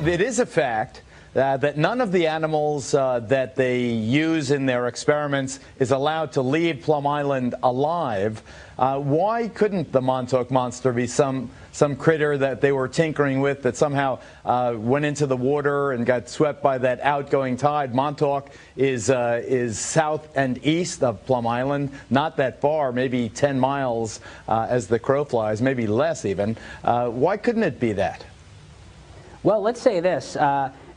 it is a fact that none of the animals that they use in their experiments is allowed to leave Plum Island alive. Why couldn't the Montauk monster be some critter that they were tinkering with that somehow went into the water and got swept by that outgoing tide? Montauk is south and east of Plum Island, not that far, maybe 10 miles as the crow flies, maybe less even. Why couldn't it be that? Well, let's say this.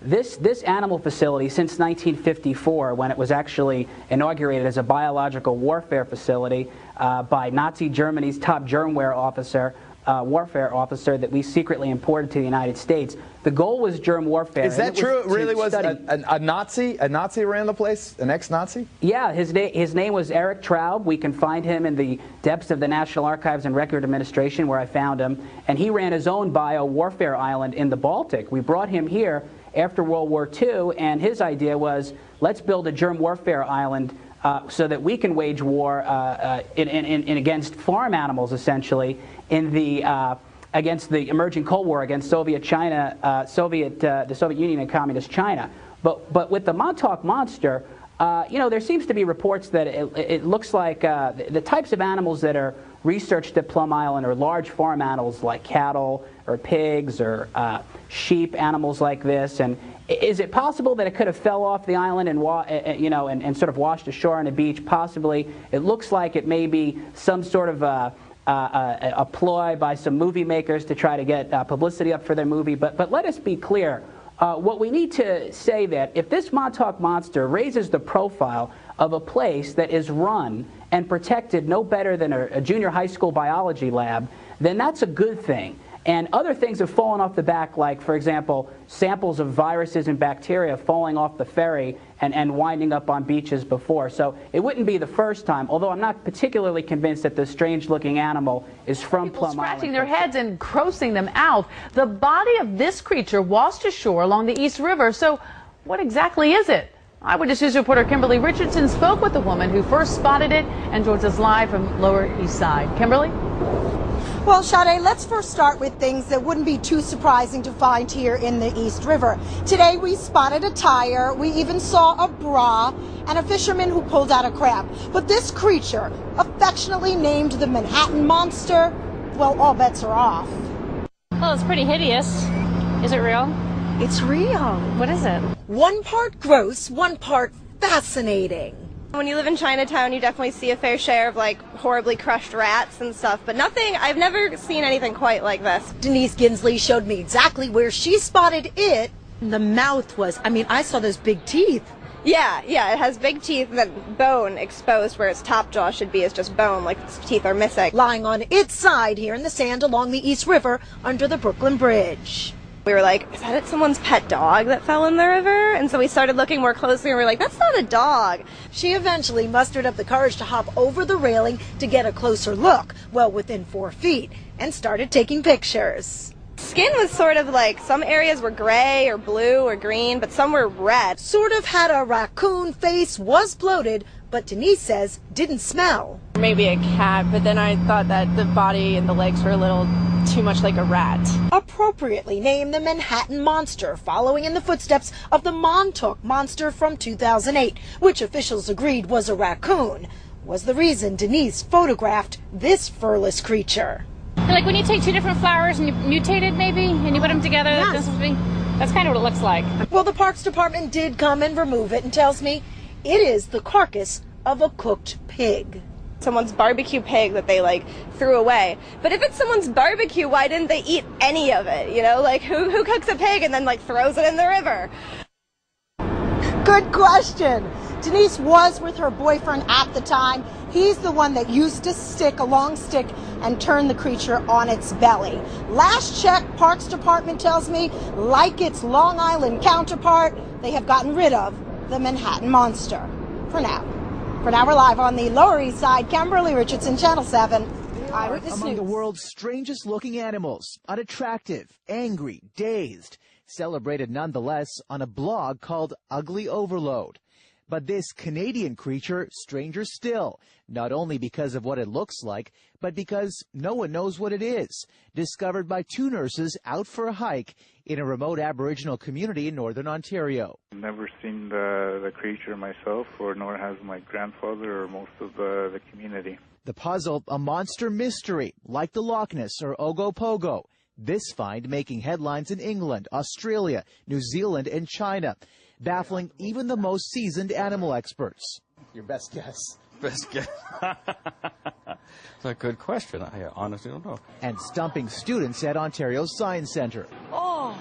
This animal facility, since 1954, when it was actually inaugurated as a biological warfare facility by Nazi Germany's top germware officer, warfare officer that we secretly imported to the United States. The goal was germ warfare. Is that true? It really was a Nazi? A Nazi ran the place? An ex-Nazi? Yeah, his name was Eric Traub. We can find him in the depths of the National Archives and Record Administration, where I found him. And he ran his own bio-warfare island in the Baltic. We brought him here after World War II, and his idea was, let's build a germ warfare island so that we can wage war against farm animals, essentially, against the emerging Cold War against Soviet China, the Soviet Union and Communist China. But with the Montauk monster, you know, there seems to be reports that it looks like the types of animals that are researched at Plum Island are large farm animals like cattle or pigs or sheep, animals like this. And is it possible that it could have fell off the island and you know, and sort of washed ashore on a beach? Possibly. It looks like it may be some sort of a ploy by some movie makers to try to get publicity up for their movie. But let us be clear. What we need to say that if this Montauk monster raises the profile of a place that is run and protected no better than a junior high school biology lab, then that's a good thing. And other things have fallen off the back, like, for example, samples of viruses and bacteria falling off the ferry and winding up on beaches before. So it wouldn't be the first time, although I'm not particularly convinced that this strange-looking animal is from Plum Island. Scratching their heads and grossing them out. The body of this creature washed ashore along the East River. So what exactly is it? Eyewitness News reporter Kimberly Richardson spoke with the woman who first spotted it and joins us live from Lower East Side. Kimberly? Well, Sade, let's first start with things that wouldn't be too surprising to find here in the East River. Today we spotted a tire, we even saw a bra, and a fisherman who pulled out a crab. But this creature, affectionately named the Manhattan Monster, well, all bets are off. Well, it's pretty hideous. Is it real? It's real. What is it? One part gross, one part fascinating. When you live in Chinatown, you definitely see a fair share of like horribly crushed rats and stuff, but nothing, I've never seen anything quite like this. Denise Ginsley showed me exactly where she spotted it. The mouth was, I mean, I saw those big teeth. Yeah, it has big teeth and then bone exposed where its top jaw should be is just bone, like its teeth are missing. Lying on its side here in the sand along the East River under the Brooklyn Bridge. We were like, is that someone's pet dog that fell in the river? And so we started looking more closely and we were like, that's not a dog. She eventually mustered up the courage to hop over the railing to get a closer look, well within 4 feet, and started taking pictures. Skin was sort of like, some areas were gray or blue or green, but some were red. Sort of had a raccoon face, was bloated, but Denise says didn't smell. Maybe a cat, but then I thought that the body and the legs were a little too much like a rat. Appropriately named the Manhattan Monster, following in the footsteps of the Montauk Monster from 2008, which officials agreed was a raccoon, was the reason Denise photographed this furless creature. Like when you take two different flowers and you mutate it, maybe, and you put them together, yes. That's kind of what it looks like. Well, the Parks Department did come and remove it and tells me it is the carcass of a cooked pig. Someone's barbecue pig that they like threw away. But if it's someone's barbecue, why didn't they eat any of it? You know, like who cooks a pig and then like throws it in the river? Good question. Denise was with her boyfriend at the time. He's the one that used a long stick, and turned the creature on its belly. Last check, Parks Department tells me, like its Long Island counterpart, they have gotten rid of the Manhattan Monster. For now. For now, we're live on the Lower East Side. Kimberly Richardson, Channel 7. Eyewitness Among News. the world's strangest looking animals, unattractive, angry, dazed, celebrated nonetheless on a blog called Ugly Overload. But this Canadian creature, stranger still, not only because of what it looks like, but because no one knows what it is. Discovered by 2 nurses out for a hike in a remote Aboriginal community in Northern Ontario. I've never seen the creature myself, nor has my grandfather or most of the community. The puzzle, a monster mystery, like the Loch Ness or Ogopogo. This find making headlines in England, Australia, New Zealand, and China, baffling even the most seasoned animal experts. Your best guess. Best guess. That's a good question. I honestly don't know. And stumping students at Ontario's Science Centre. Oh,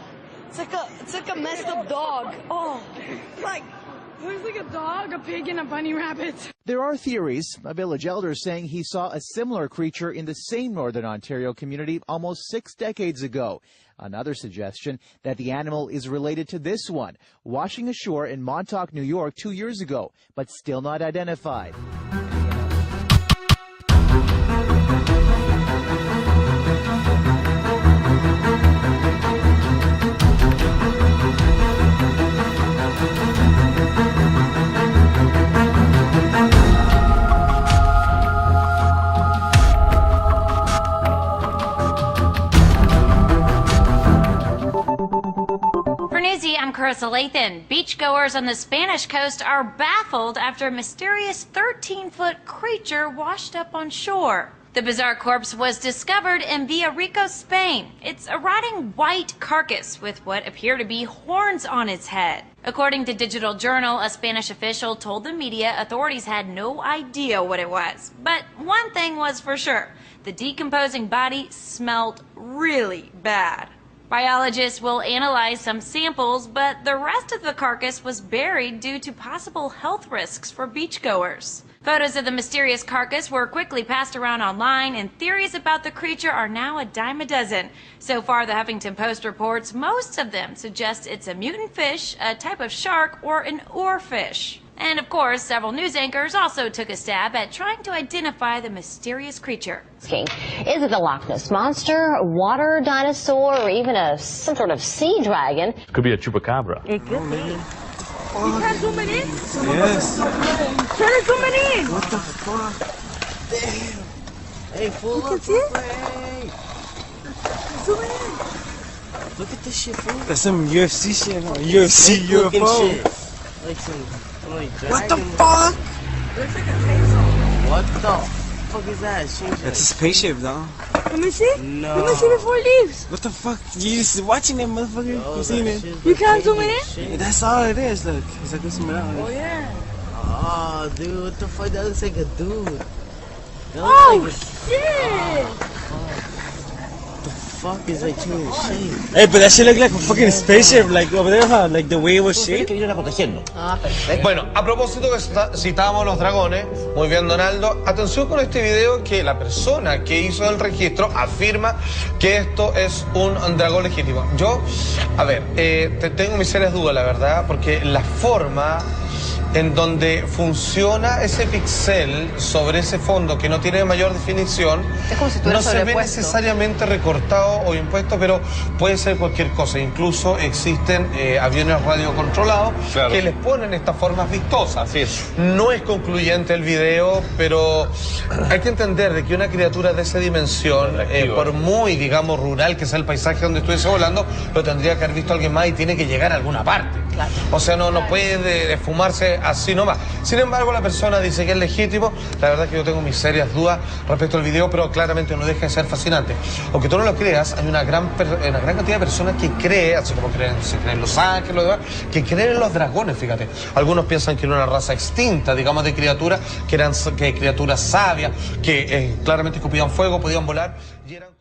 it's like a messed up dog. Oh, there's like a dog, a pig, and a bunny rabbit. There are theories. A village elder saying he saw a similar creature in the same Northern Ontario community almost 6 decades ago. Another suggestion that the animal is related to this one, washing ashore in Montauk, New York 2 years ago, but still not identified. I'm Carissa Lathan. Beachgoers on the Spanish coast are baffled after a mysterious 13-foot creature washed up on shore. The bizarre corpse was discovered in Villarrica, Spain. It's a rotting white carcass with what appear to be horns on its head. According to Digital Journal, a Spanish official told the media authorities had no idea what it was. But one thing was for sure, the decomposing body smelled really bad. Biologists will analyze some samples, but the rest of the carcass was buried due to possible health risks for beachgoers. Photos of the mysterious carcass were quickly passed around online, and theories about the creature are now a dime a dozen. So far, the Huffington Post reports most of them suggest it's a mutant fish, a type of shark, or an oarfish. And of course, several news anchors also took a stab at trying to identify the mysterious creature. Is it the Loch Ness Monster, a water dinosaur, or even some sort of sea dragon? It could be a chupacabra. It could be. You can't zoom it in? Yes. Try to zoom it in. What the fuck? Damn. Hey, fool, look. Hey. Zoom it in. Look at this shit, fool. That's some UFC shit, huh? UFC UFO. Shit. Like some what the fuck? Looks like a chainsaw. What the fuck is that? That's a spaceship, though. Let me see. No. Let me see before it leaves. What the fuck? You just watching it, motherfucker? Yo, you seen it? You can't zoom it in? Yeah, that's all it is, look. It's like this mirage. Oh, yeah. Oh, dude, what the fuck? That looks like a dude. Oh, shit! Fuck is like changing shape. Hey, but that shit look like a fucking spaceship, like over there, huh? Like the way it was shaped. Bueno, a propósito que citábamos los dragones, muy bien, Donaldo, atención con este video que la persona que hizo el registro afirma que esto es un dragón legítimo. Yo, a ver, tengo mis serias dudas, la verdad, porque la forma en donde funciona ese pixel sobre ese fondo que no tiene mayor definición, es como si no se ve necesariamente recortado o impuesto, pero puede ser cualquier cosa. Incluso existen aviones radiocontrolados que les ponen estas formas vistosas. Así es. No es concluyente el video, pero hay que entender de que una criatura de esa dimensión, por muy, digamos, rural que sea el paisaje donde estuviese volando, lo tendría que haber visto alguien más y tiene que llegar a alguna parte. Claro. O sea, no puede esfumarse así nomás. Sin embargo, la persona dice que es legítimo. La verdad es que yo tengo mis serias dudas respecto al video, pero claramente no deja de ser fascinante. Aunque tú no lo creas, hay una gran cantidad de personas que creen, así como se creen en los ángeles, lo demás, que creen en los dragones, fíjate. Algunos piensan que era una raza extinta, digamos, de criaturas, que eran criaturas sabias, que claramente escupían fuego, podían volar y eran...